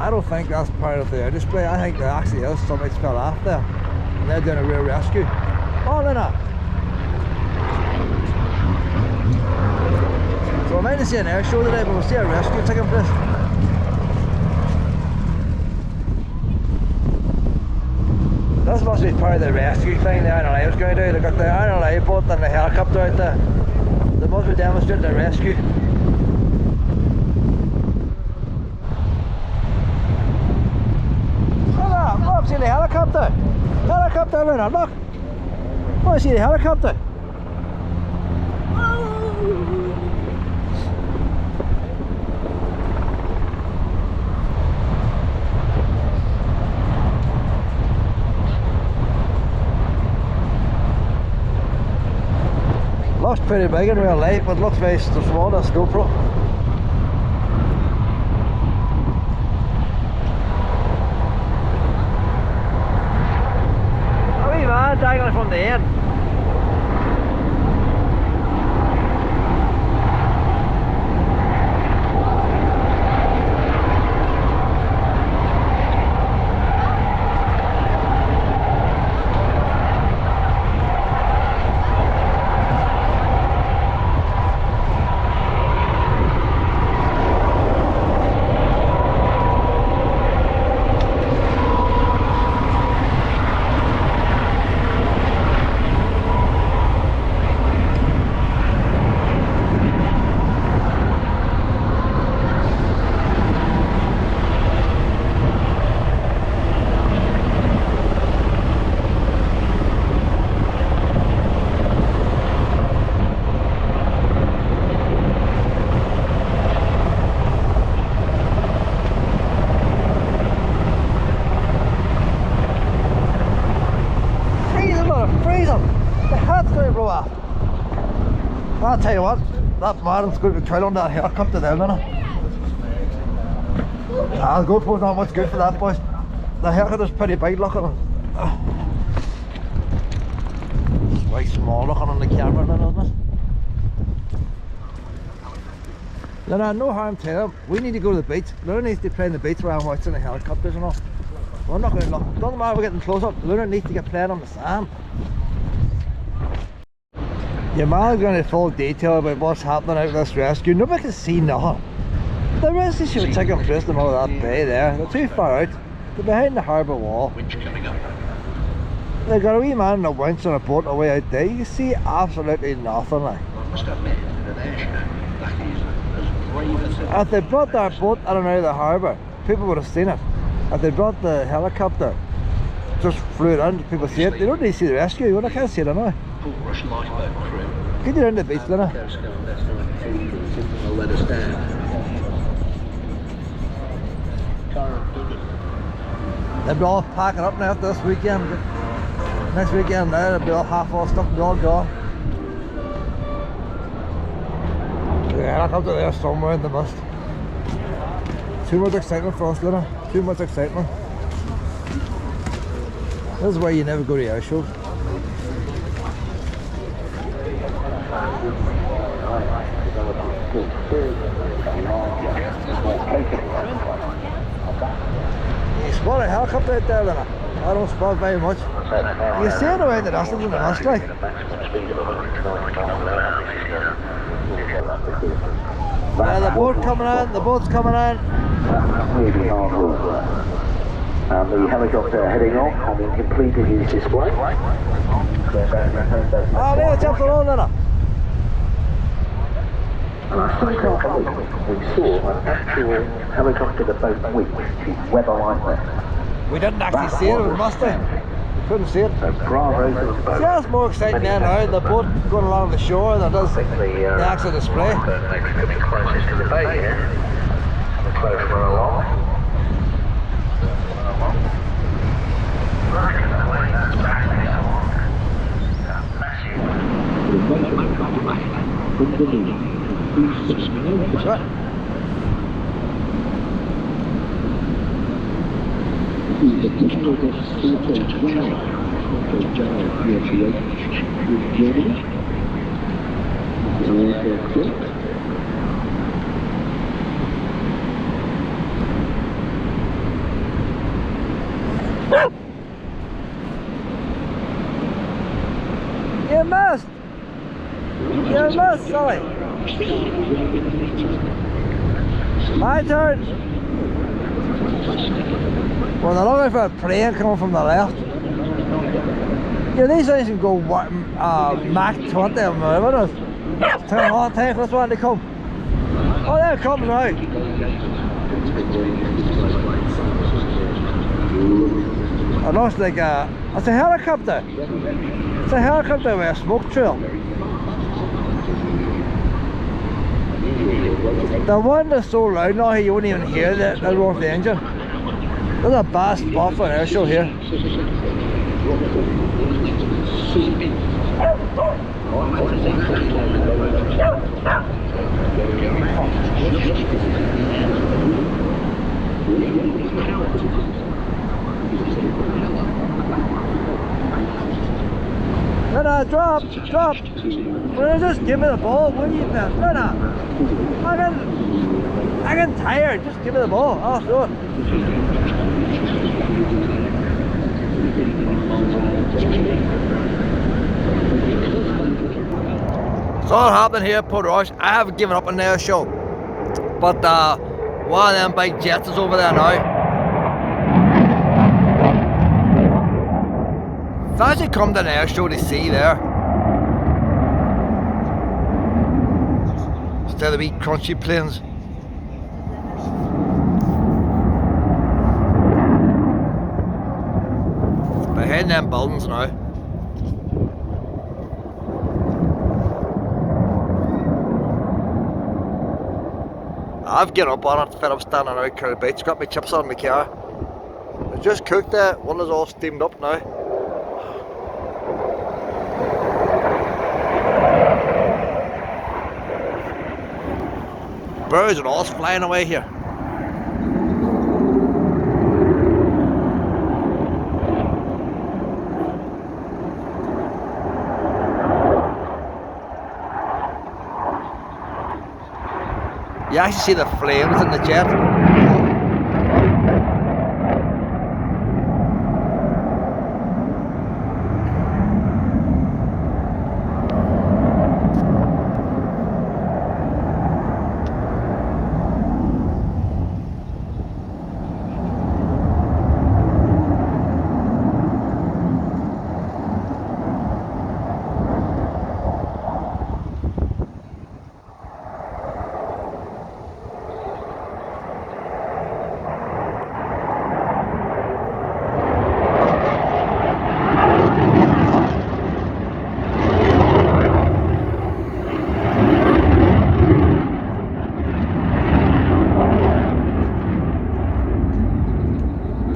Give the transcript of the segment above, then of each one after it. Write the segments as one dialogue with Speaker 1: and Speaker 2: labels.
Speaker 1: I don't think that's part of the display. I think there actually is somebody's fell off there and they're doing a real rescue. Oh, no, no. So I might have seen an air show today, but we'll see a rescue taking place. This must be part of the rescue thing the RNLI was going to do. They got the RNLI boat and the helicopter out there. They must be demonstrating the rescue. Look, see the helicopter. Helicopter, Luna, look. Oh, see the helicopter. Looks pretty big in real life, but looks very small. That's GoPro. Diagonally from the end. I'll tell you what, that man's going to be trailing that helicopter there, isn't it? The GoPro's not much good for that, boys. The helicopter's pretty big looking. It's way small looking on the camera, isn't it? No harm to them. We need to go to the beach. Luna needs to play on the beach while I'm watching the helicopters and all. We're not going to look. Doesn't matter if we're getting close up. Luna needs to get playing on the sand. Your man's going into full detail about what's happening out of this rescue. Nobody can see nothing. The rescue should have taken place in the middle of that bay there. They're too far out. They're behind the harbour wall. They've got a wee man in a winch on a boat away out there. You can see absolutely nothing like. If they brought that boat in and out of the harbour, people would have seen it. If they brought the helicopter, just flew it in, people see it. They don't need to see the rescue. Well, I can't see it now.
Speaker 2: Portrush lifeboat crew.
Speaker 1: Get you down to the beach, Luna.
Speaker 2: Let us down.
Speaker 1: They'll be all packing up now after this weekend. Next weekend now, they'll be all half full of stuff, they'll be all gone. The helicopter there somewhere in the mist. Too much excitement for us, Luna. Too much excitement. This is why you never go to air shows. You spot a helicopter out there, Luna. I don't spot very much. You see it around the distance in the mist, like. The boat coming in, the boat's coming in.
Speaker 2: And the helicopter heading off, having completed his display.
Speaker 1: Oh, there, jump the road, Luna.
Speaker 2: And I still can't believe we saw an actual helicopter to boat week in weather like that.
Speaker 1: We didn't actually see it, it was musty. Couldn't see it.
Speaker 2: So bravo to the boat.
Speaker 1: See, that's more exciting now now, the boat going along the shore than does the actual display.
Speaker 2: Coming closest to the bay here. Coming closer along.
Speaker 1: Right. My turn. Well, they're looking for a plane coming from the left. Yeah, these things can go Mach 20 or whatever. It's taking a long time for this one to come. Oh, they're coming now. It looks like it's a helicopter. It's a helicopter with a smoke trail. The one that's so loud now you wouldn't even hear the roar of the engine. There's a bad spot for an airshow here. No, drop. Well, just give me the ball. What do you think? No. I get tired. Just give me the ball. I'll throw it. It's all happening here at Portrush. I haven't given up on the airshow, but one of them big jets is over there now. It's actually come to an airshow to see there. Instead of wee crunchy planes. It's behind them buildings now. I've given up on it, fed up standing out Curry Beach, got my chips on my car. I just cooked it, one is all steamed up now. Birds and all flying away here. You actually see the flames in the jet.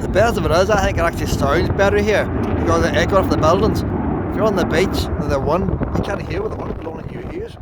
Speaker 1: The best of it is, I think it actually sounds better here because the echo of the buildings. If you're on the beach, the one you can't hear what the one blowing in your ears.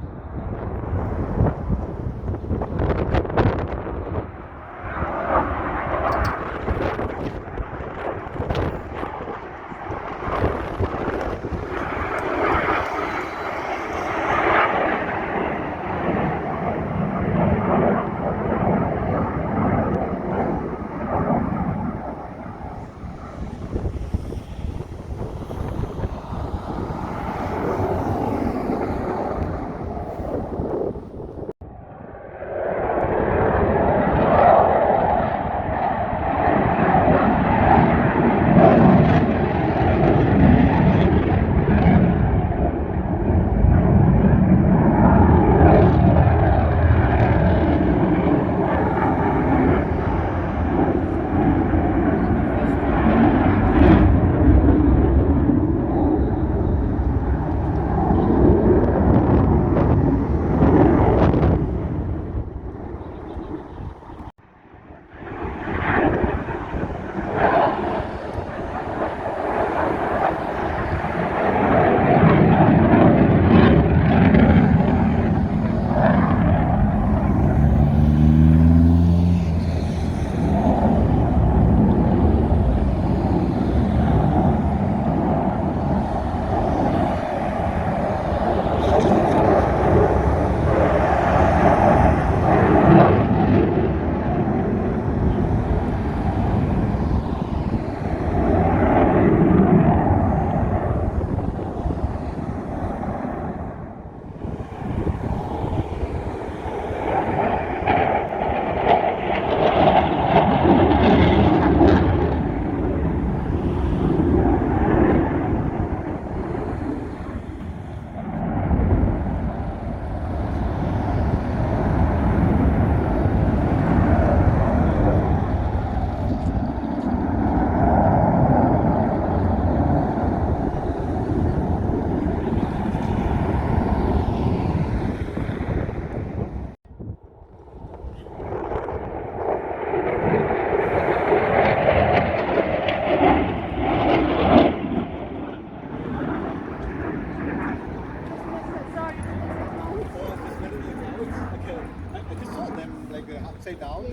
Speaker 3: upside down.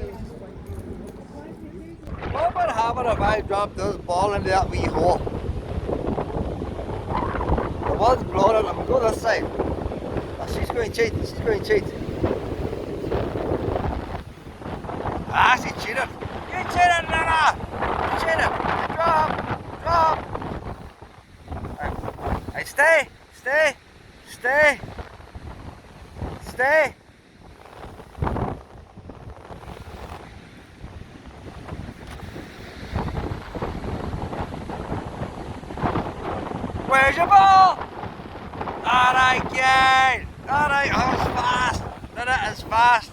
Speaker 1: What would happen if I dropped this ball into that wee hole? The wind's blowing it, I'm going to go this side. Oh, she's going to cheat, she's going to cheat. Ah, she cheated. You cheated, Nana! You cheated! Drop! Drop! Hey, stay! Stay! Stay! Stay! Where's your ball? Alright, kid! Alright, that was fast! That is fast!